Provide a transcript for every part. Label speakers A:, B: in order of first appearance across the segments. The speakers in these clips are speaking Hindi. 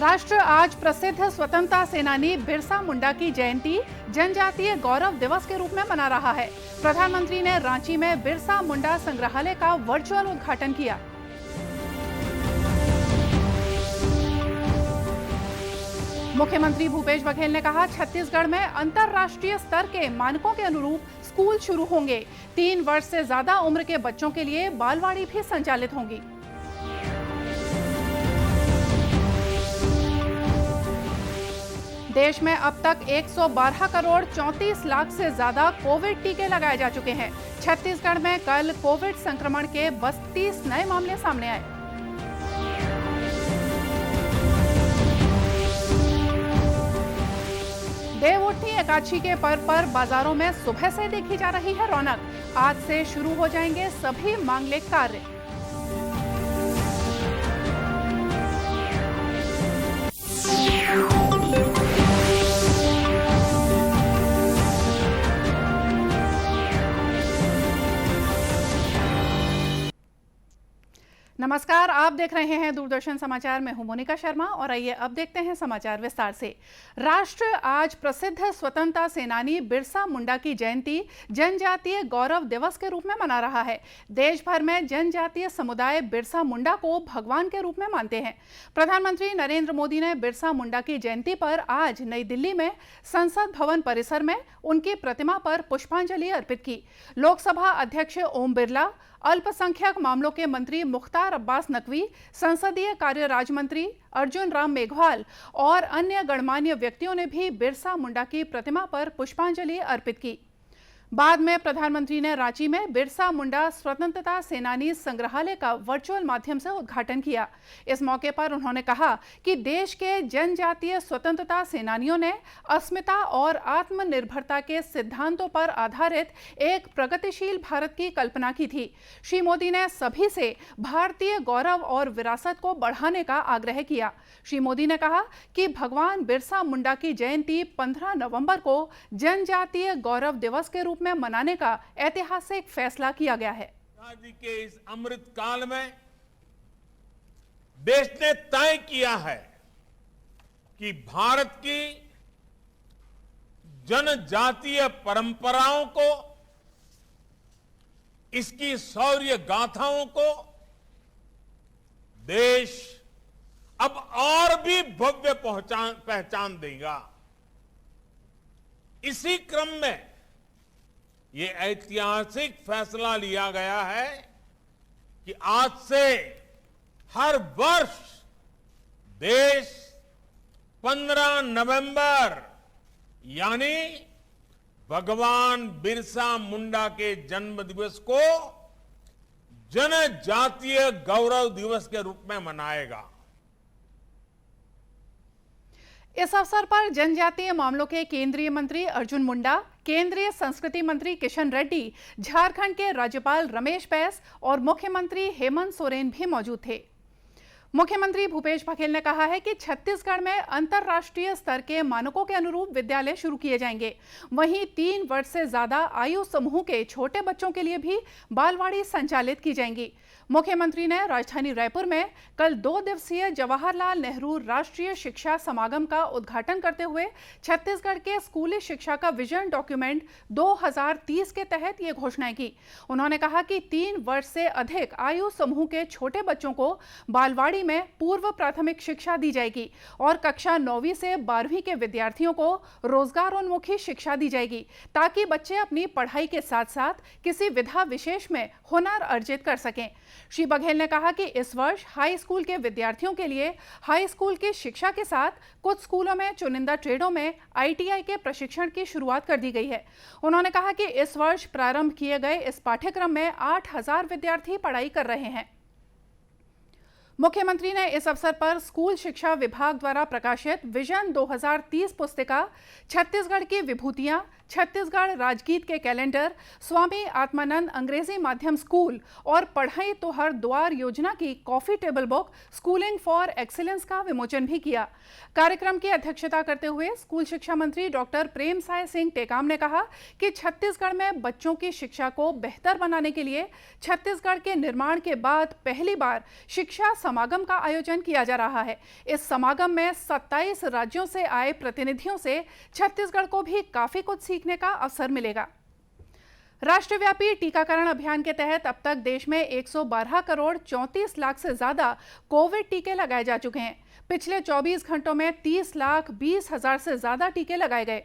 A: राष्ट्र आज प्रसिद्ध स्वतंत्रता सेनानी बिरसा मुंडा की जयंती जनजातीय गौरव दिवस के रूप में मना रहा है। प्रधानमंत्री ने रांची में बिरसा मुंडा संग्रहालय का वर्चुअल उद्घाटन किया। मुख्यमंत्री भूपेश बघेल ने कहा, छत्तीसगढ़ में अंतर्राष्ट्रीय स्तर के मानकों के अनुरूप स्कूल शुरू होंगे। 3 वर्ष से ज्यादा उम्र के बच्चों के लिए बालवाड़ी भी संचालित होंगी। देश में अब तक 112 करोड़ 34 लाख से ज्यादा कोविड टीके लगाए जा चुके हैं। छत्तीसगढ़ में कल कोविड संक्रमण के 32 नए मामले सामने आए। देवउठनी एकादशी के पर्व पर बाजारों में सुबह से देखी जा रही है रौनक। आज से शुरू हो जाएंगे सभी मांगलिक कार्य। नमस्कार, आप देख रहे हैं दूरदर्शन समाचार में हूं मोनिका शर्मा और आइए अब देखते हैं समाचार विस्तार से। राष्ट्र आज प्रसिद्ध स्वतंत्रता सेनानी बिरसा मुंडा की जयंती जनजातीय गौरव दिवस के रूप में मना रहा है। देश भर में जनजातीय समुदाय बिरसा मुंडा को भगवान के रूप में मानते हैं। प्रधानमंत्री नरेंद्र मोदी ने बिरसा मुंडा की जयंती पर आज नई दिल्ली में संसद भवन परिसर में उनकी प्रतिमा पर पुष्पांजलि अर्पित की। लोकसभा अध्यक्ष ओम बिरला, अल्पसंख्यक मामलों के मंत्री मुख्तार अब्बास नकवी, संसदीय कार्य राज्य मंत्री अर्जुन राम मेघवाल और अन्य गणमान्य व्यक्तियों ने भी बिरसा मुंडा की प्रतिमा पर पुष्पांजलि अर्पित की। बाद में प्रधानमंत्री ने रांची में बिरसा मुंडा स्वतंत्रता सेनानी संग्रहालय का वर्चुअल माध्यम से उद्घाटन किया। इस मौके पर उन्होंने कहा कि देश के जनजातीय स्वतंत्रता सेनानियों ने अस्मिता और आत्मनिर्भरता के सिद्धांतों पर आधारित एक प्रगतिशील भारत की कल्पना की थी। श्री मोदी ने सभी से भारतीय गौरव और विरासत को बढ़ाने का आग्रह किया। श्री मोदी ने कहा कि भगवान बिरसा मुंडा की जयंती 15 नवंबर को जनजातीय गौरव दिवस के रूप में मनाने का ऐतिहासिक फैसला किया गया है।
B: आजादी के इस अमृत काल में देश ने तय किया है कि भारत की जनजातीय परंपराओं को, इसकी शौर्य गाथाओं को देश अब और भी भव्य पहचान देगा। इसी क्रम में ये ऐतिहासिक फैसला लिया गया है कि आज से हर वर्ष देश 15 नवंबर यानी भगवान बिरसा मुंडा के जन्म दिवस को जनजातीय गौरव दिवस के रूप में मनाएगा।
A: इस अवसर पर जनजातीय मामलों के केंद्रीय मंत्री अर्जुन मुंडा, केंद्रीय संस्कृति मंत्री किशन रेड्डी, झारखंड के राज्यपाल रमेश बैस और मुख्यमंत्री हेमंत सोरेन भी मौजूद थे। मुख्यमंत्री भूपेश बघेल ने कहा है कि छत्तीसगढ़ में अंतर्राष्ट्रीय स्तर के मानकों के अनुरूप विद्यालय शुरू किए जाएंगे। वहीं 3 वर्ष से ज्यादा आयु समूह के छोटे बच्चों के लिए भी बालवाड़ी संचालित की जाएंगी। मुख्यमंत्री ने राजधानी रायपुर में कल 2 दिवसीय जवाहरलाल नेहरू राष्ट्रीय शिक्षा समागम का उद्घाटन करते हुए छत्तीसगढ़ के स्कूली शिक्षा का विजन डॉक्यूमेंट 2030 के तहत ये घोषणाएं की। उन्होंने कहा कि 3 वर्ष से अधिक आयु समूह के छोटे बच्चों को बालवाड़ी में पूर्व प्राथमिक शिक्षा दी जाएगी और कक्षा 9वीं से 12वीं के विद्यार्थियों को रोजगारोन्मुखी शिक्षा दी जाएगी, ताकि बच्चे अपनी पढ़ाई के साथ साथ किसी विधा विशेष में हुनर अर्जित कर सकें। श्री बघेल ने कहा कि इस वर्ष हाई स्कूल के विद्यार्थियों के लिए हाई स्कूल की शिक्षा के साथ कुछ स्कूलों में चुनिंदा ट्रेडों में ITI के प्रशिक्षण की शुरुआत कर दी गई है। उन्होंने कहा कि इस वर्ष प्रारंभ किए गए इस पाठ्यक्रम में 8000 विद्यार्थी पढ़ाई कर रहे हैं। मुख्यमंत्री ने इस अवसर पर स्कूल शिक्षा विभाग द्वारा प्रकाशित विजन 2030 पुस्तिका, छत्तीसगढ़ की विभूतियां, छत्तीसगढ़ राजगीत के कैलेंडर, स्वामी आत्मानंद अंग्रेजी माध्यम स्कूल और पढ़ाई तो हर द्वार योजना की coffee table book schooling for excellence का विमोचन भी किया। कार्यक्रम की अध्यक्षता करते हुए स्कूल शिक्षा मंत्री डॉक्टर प्रेमसाय सिंह टेकाम ने कहा कि छत्तीसगढ़ में बच्चों की शिक्षा को बेहतर बनाने के लिए छत्तीसगढ़ के निर्माण के बाद पहली बार शिक्षा समागम का आयोजन किया जा रहा है। इस समागम में 27 राज्यों से आए प्रतिनिधियों से छत्तीसगढ़ को भी काफी कुछ सीखने का अवसर मिलेगा। राष्ट्रव्यापी टीकाकरण अभियान के तहत अब तक देश में 112 करोड़ 34 लाख से ज्यादा कोविड टीके लगाए जा चुके हैं। पिछले 24 घंटों में 30 लाख 20 हजार से ज्यादा टीके लगाए गए।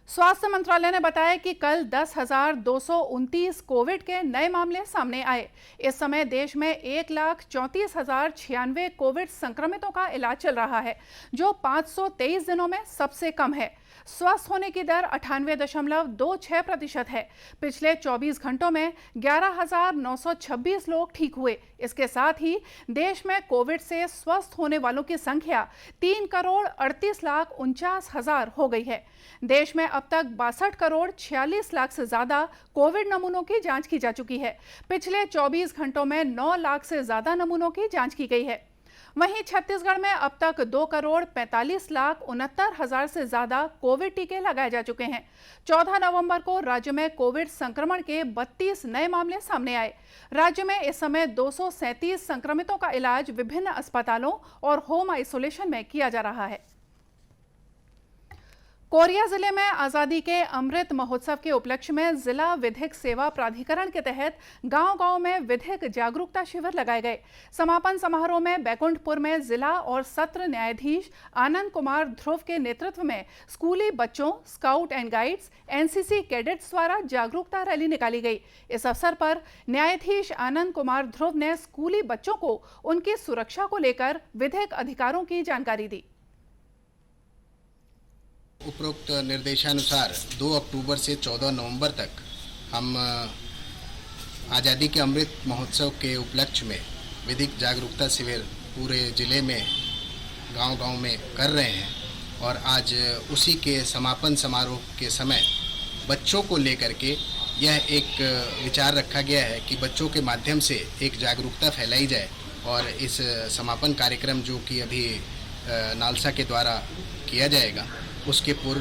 A: स्वास्थ्य मंत्रालय ने बताया कि कल 10,229 कोविड के नए मामले सामने आए। इस समय देश में 1,34,096 कोविड संक्रमितों का इलाज चल रहा है, जो 523 दिनों में सबसे कम है। स्वस्थ होने की दर 98.26% है। पिछले 24 घंटों में 11,926 लोग ठीक हुए। इसके साथ ही देश में कोविड से स्वस्थ होने वालों की संख्या 3,38,49,000 हो गई है। देश में अब तक 62 करोड़ 46 लाख से ज्यादा कोविड नमूनों की जांच की जा चुकी है। पिछले 24 घंटों में 9 लाख से ज्यादा नमूनों की जांच की गई है। वहीं छत्तीसगढ़ में अब तक 2 करोड़ 45 लाख 69 हजार से ज्यादा कोविड टीके लगाए जा चुके हैं। 14 नवंबर को राज्य में कोविड संक्रमण के 32 नए मामले सामने आए। राज्य में इस समय 237 संक्रमितों का इलाज विभिन्न अस्पतालों और होम आइसोलेशन में किया जा रहा है। कोरिया जिले में आजादी के अमृत महोत्सव के उपलक्ष्य में जिला विधिक सेवा प्राधिकरण के तहत गांव-गांव में विधिक जागरूकता शिविर लगाए गए। समापन समारोह में बैकुंठपुर में जिला और सत्र न्यायाधीश आनंद कुमार ध्रुव के नेतृत्व में स्कूली बच्चों, scout and guides, NCC cadets द्वारा जागरूकता रैली निकाली गई। इस अवसर पर न्यायाधीश आनंद कुमार ध्रुव ने स्कूली बच्चों को उनकी सुरक्षा को लेकर विधिक अधिकारों की जानकारी दी।
C: उपरोक्त निर्देशानुसार 2 अक्टूबर से 14 नवंबर तक हम आज़ादी के अमृत महोत्सव के उपलक्ष्य में विधिक जागरूकता शिविर पूरे ज़िले में गांव-गांव में कर रहे हैं और आज उसी के समापन समारोह के समय बच्चों को लेकर के यह एक विचार रखा गया है कि बच्चों के माध्यम से एक जागरूकता फैलाई जाए और इस समापन कार्यक्रम जो कि अभी नालसा के द्वारा किया जाएगा उसके पूर्व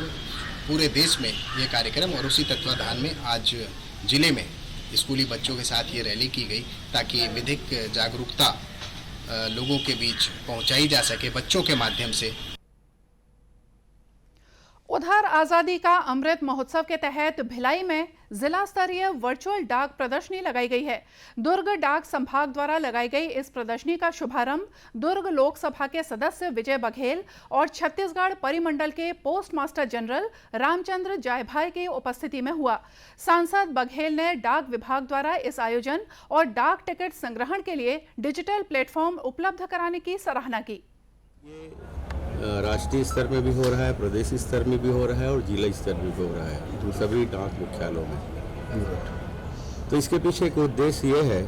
C: पूरे देश में ये कार्यक्रम और उसी तत्वाधान में आज जिले में स्कूली बच्चों के साथ ये रैली की गई ताकि विधिक जागरूकता लोगों के बीच पहुंचाई जा सके बच्चों के माध्यम से।
A: उधर आजादी का अमृत महोत्सव के तहत भिलाई में जिला स्तरीय वर्चुअल डाक प्रदर्शनी लगाई गई है। दुर्ग डाक संभाग द्वारा लगाई गई इस प्रदर्शनी का शुभारंभ दुर्ग लोकसभा के सदस्य विजय बघेल और छत्तीसगढ़ परिमंडल के post master general Ramchandra Jaybhai की उपस्थिति में हुआ। सांसद बघेल ने डाक विभाग द्वारा इस आयोजन और डाक टिकट संग्रहण के लिए डिजिटल प्लेटफॉर्म उपलब्ध कराने की सराहना की।
D: राष्ट्रीय स्तर में भी हो रहा है, प्रदेश स्तर में भी हो रहा है और जिला स्तर में भी हो रहा है, तो सभी डाक मुख्यालयों में। तो इसके पीछे एक उद्देश्य ये है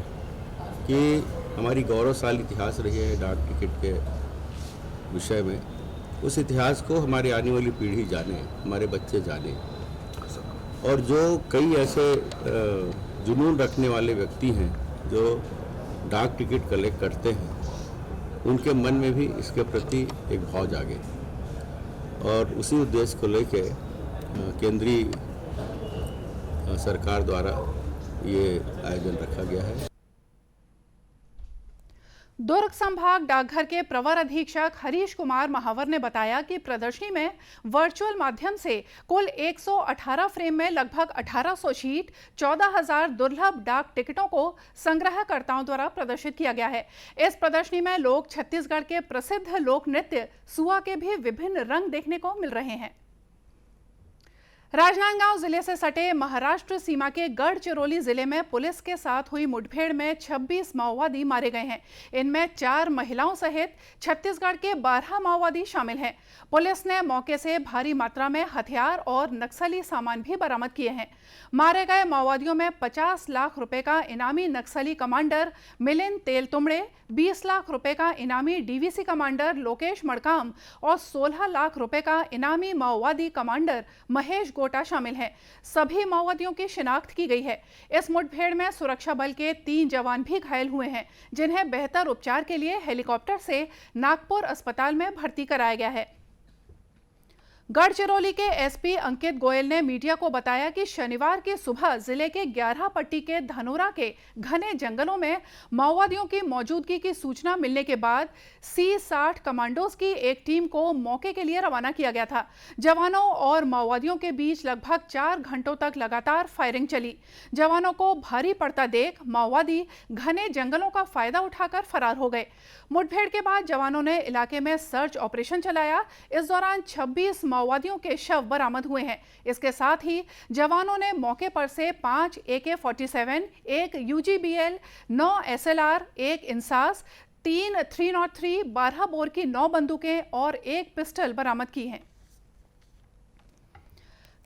D: कि हमारी गौरवशाली इतिहास रही है डाक टिकट के विषय में, उस इतिहास को हमारी आने वाली पीढ़ी जाने, हमारे बच्चे जाने। और जो कई ऐसे जुनून रखने वाले व्यक्ति हैं जो डाक टिकट कलेक्ट करते हैं, उनके मन में भी इसके प्रति एक भाव जागे और उसी उद्देश्य को लेकर केंद्रीय सरकार द्वारा ये आयोजन रखा गया है।
A: दुर्ग संभाग डाकघर के प्रवर अधीक्षक हरीश कुमार महावर ने बताया कि प्रदर्शनी में वर्चुअल माध्यम से कुल 118 फ्रेम में लगभग 1800 शीट 14,000 दुर्लभ डाक टिकटों को संग्रहकर्ताओं द्वारा प्रदर्शित किया गया है। इस प्रदर्शनी में लोग छत्तीसगढ़ के प्रसिद्ध लोक नृत्य सुआ के भी विभिन्न रंग देखने को मिल रहे हैं। राजनांदगांव जिले से सटे महाराष्ट्र सीमा के गढ़चिरौली जिले में पुलिस के साथ हुई मुठभेड़ में 26 माओवादी मारे गए हैं। इनमें 4 महिलाओं सहित छत्तीसगढ़ के 12 माओवादी शामिल हैं। पुलिस ने मौके से भारी मात्रा में हथियार और नक्सली सामान भी बरामद किए हैं। मारे गए माओवादियों में 50 लाख रुपए का इनामी नक्सली कमांडर मिलिंद तेलतुमड़े, 20 लाख रुपए का इनामी डीवीसी कमांडर लोकेश मड़काम और 16 लाख रुपए का इनामी माओवादी कमांडर महेश कोटा शामिल हैं। सभी माओवादियों की शिनाख्त की गई है। इस मुठभेड़ में सुरक्षा बल के 3 जवान भी घायल हुए हैं, जिन्हें बेहतर उपचार के लिए हेलीकॉप्टर से नागपुर अस्पताल में भर्ती कराया गया है। गढ़चिरौली के एसपी अंकित गोयल ने मीडिया को बताया कि शनिवार की सुबह जिले के 11 पट्टी के धनोरा के घने जंगलों में माओवादियों की मौजूदगी की सूचना मिलने के बाद C-60 कमांडोज की एक टीम को मौके के लिए रवाना किया गया था। जवानों और माओवादियों के बीच लगभग 4 घंटों तक लगातार फायरिंग चली। जवानों को भारी पड़ता देख माओवादी घने जंगलों का फायदा उठाकर फरार हो गए। मुठभेड़ के बाद जवानों ने इलाके में सर्च ऑपरेशन चलाया। इस दौरान 26 माओवादियों के शव बरामद हुए हैं। इसके साथ ही जवानों ने मौके पर से 5 AK-47, 1 UGBL, 9 SLR, 1 INSAS, 3 303, 12 bore की 9 बंदूकें और 1 पिस्टल बरामद की हैं।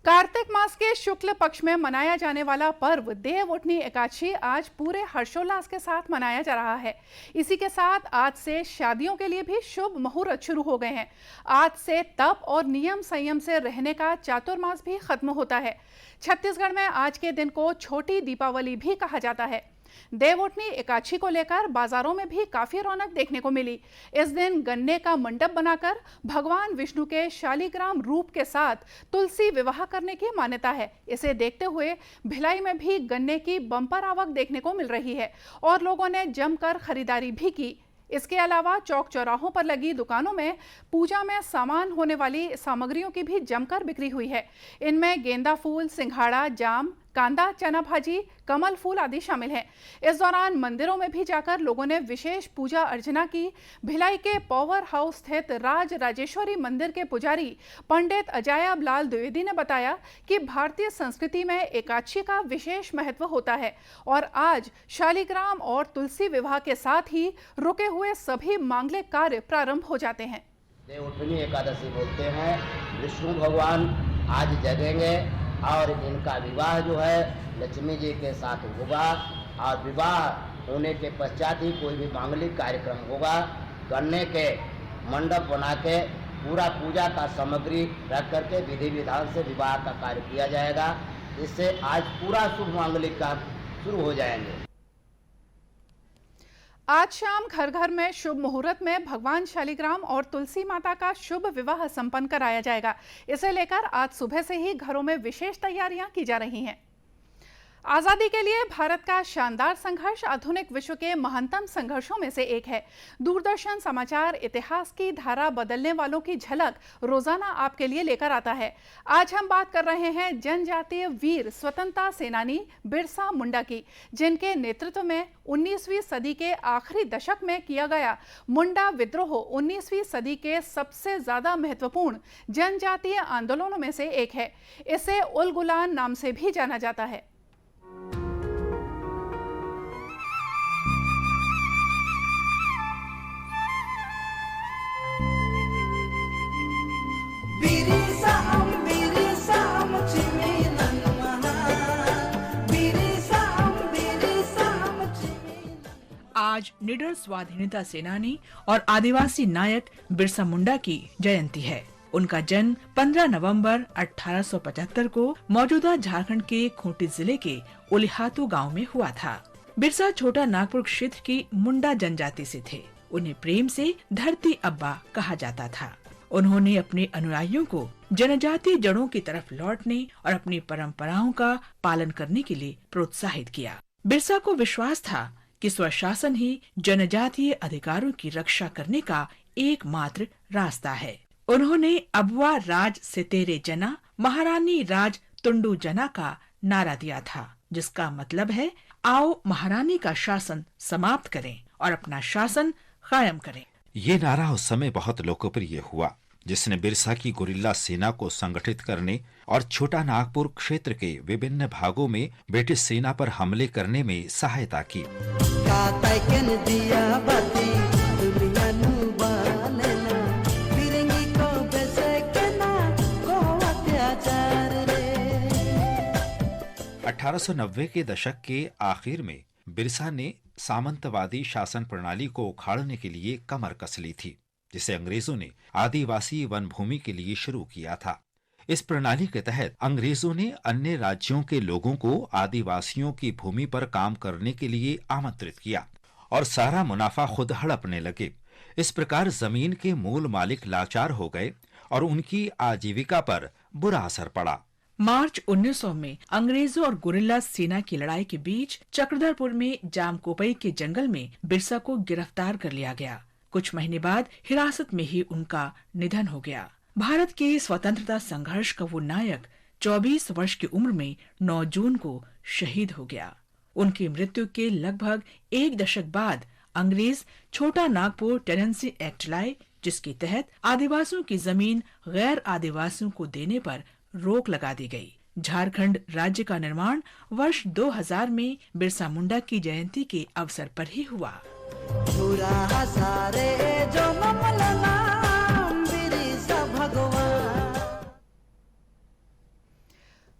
A: कार्तिक मास के शुक्ल पक्ष में मनाया जाने वाला पर्व देवउठनी एकादशी आज पूरे हर्षोल्लास के साथ मनाया जा रहा है। इसी के साथ आज से शादियों के लिए भी शुभ मुहूर्त शुरू हो गए हैं। आज से तप और नियम संयम से रहने का चातुर्मास भी खत्म होता है। छत्तीसगढ़ में आज के दिन को छोटी दीपावली भी कहा जाता है। देवउठनी एकादशी को लेकर बाजारों में भी काफी रौनक देखने को मिली। इस दिन गन्ने का मंडप बनाकर भगवान विष्णु के शालिग्राम रूप के साथ तुलसी विवाह करने की मान्यता है। इसे देखते हुए भिलाई में भी गन्ने की बम्पर आवक देखने को मिल रही है और लोगों ने जमकर खरीदारी भी की। इसके अलावा चौक चौराहों पर लगी दुकानों में पूजा में सामान होने वाली सामग्रियों की भी जमकर बिक्री हुई है। इनमें गेंदा फूल, सिंघाड़ा, जाम, कांदा, चना भाजी, कमल फूल आदि शामिल हैं। इस दौरान मंदिरों में भी जाकर लोगों ने विशेष पूजा अर्चना की। भिलाई के पावर हाउस स्थित राज राजेश्वरी मंदिर के पुजारी पंडित अजायब लाल द्विवेदी ने बताया कि भारतीय संस्कृति में एकादशी का विशेष महत्व होता है और आज शालिग्राम और तुलसी विवाह के साथ ही रुके हुए सभी मांगलिक कार्य प्रारंभ हो जाते हैं।
E: देवउठनी एकादशी बोलते हैं। विष्णु भगवान आज जगेंगे और इनका विवाह जो है लक्ष्मी जी के साथ होगा और विवाह होने के पश्चात ही कोई भी मांगलिक कार्यक्रम होगा। गन्ने के मंडप बना के पूरा पूजा का सामग्री रख करके विधि विधान से विवाह का कार्य किया जाएगा। इससे आज पूरा शुभ मांगलिक काम शुरू हो जाएंगे।
A: आज शाम घर घर में शुभ मुहूर्त में भगवान शालिग्राम और तुलसी माता का शुभ विवाह संपन्न कराया जाएगा। इसे लेकर आज सुबह से ही घरों में विशेष तैयारियां की जा रही हैं। आजादी के लिए भारत का शानदार संघर्ष आधुनिक विश्व के महानतम संघर्षों में से एक है। दूरदर्शन समाचार इतिहास की धारा बदलने वालों की झलक रोजाना आपके लिए लेकर आता है। आज हम बात कर रहे हैं जनजातीय वीर स्वतंत्रता सेनानी बिरसा मुंडा की, जिनके नेतृत्व में 19वीं सदी के आखिरी दशक में किया गया मुंडा विद्रोह 19वीं सदी के सबसे ज्यादा महत्वपूर्ण जनजातीय आंदोलनों में से एक है। इसे उल गुलान नाम से भी जाना जाता है।
F: आज निडर स्वाधीनता सेनानी और आदिवासी नायक बिरसा मुंडा की जयंती है। उनका जन्म 15 नवंबर 1875 को मौजूदा झारखंड के खूंटी जिले के उलिहातू गांव में हुआ था। बिरसा छोटा नागपुर क्षेत्र की मुंडा जनजाति से थे। उन्हें प्रेम से धरती अब्बा कहा जाता था। उन्होंने अपने अनुयायियों को जनजातीय जड़ों की तरफ लौटने और अपनी परंपराओं का पालन करने के लिए प्रोत्साहित किया। बिरसा को विश्वास था कि स्वशासन ही जनजातीय अधिकारों की रक्षा करने का एकमात्र रास्ता है। उन्होंने अबवा राज सितेरे जना, महारानी राज तुंडू जना का नारा दिया था, जिसका मतलब है आओ महारानी का शासन समाप्त करें और अपना शासन कायम करें।
G: ये नारा उस समय बहुत लोकप्रिय हुआ, जिसने बिरसा की गुरिल्ला सेना को संगठित करने और छोटा नागपुर क्षेत्र के विभिन्न भागों में ब्रिटिश सेना पर हमले करने में सहायता की। अठारह 1890 के दशक के आखिर में बिरसा ने सामंतवादी शासन प्रणाली को उखाड़ने के लिए कमर कस ली थी, जिसे अंग्रेजों ने आदिवासी वन भूमि के लिए शुरू किया था। इस प्रणाली के तहत अंग्रेजों ने अन्य राज्यों के लोगों को आदिवासियों की भूमि पर काम करने के लिए आमंत्रित किया और सारा मुनाफा खुद हड़पने लगे। इस प्रकार जमीन के मूल मालिक लाचार हो गए और उनकी आजीविका पर बुरा असर पड़ा।
F: मार्च 1900 में अंग्रेजों और गुरिल्ला सेना की लड़ाई के बीच चक्रधरपुर में जामकोपई के जंगल में बिरसा को गिरफ्तार कर लिया गया। कुछ महीने बाद हिरासत में ही उनका निधन हो गया। भारत के स्वतंत्रता संघर्ष का वो नायक 24 वर्ष की उम्र में 9 जून को शहीद हो गया। उनकी मृत्यु के लगभग 1 दशक बाद अंग्रेज छोटा नागपुर टेनेंसी एक्ट लाए, जिसके तहत आदिवासियों की जमीन गैर आदिवासियों को देने पर रोक लगा दी गई। झारखंड राज्य का निर्माण वर्ष 2000 में बिरसा मुंडा की जयंती के अवसर पर ही हुआ।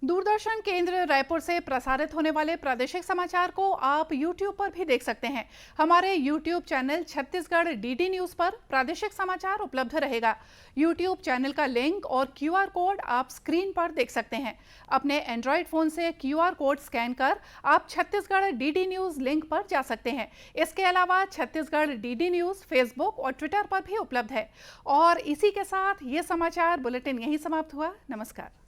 A: दूरदर्शन केंद्र रायपुर से प्रसारित होने वाले प्रादेशिक समाचार को आप YouTube पर भी देख सकते हैं। हमारे YouTube channel Chhattisgarh DD news पर प्रादेशिक समाचार उपलब्ध रहेगा। YouTube चैनल का लिंक और QR कोड आप स्क्रीन पर देख सकते हैं। अपने एंड्रॉयड फोन से QR कोड स्कैन कर आप छत्तीसगढ़ DD न्यूज लिंक पर जा सकते हैं। इसके अलावा छत्तीसगढ़ DD न्यूज फेसबुक और ट्विटर पर भी उपलब्ध है। और इसी के साथ ये समाचार बुलेटिन यहीं समाप्त हुआ। नमस्कार।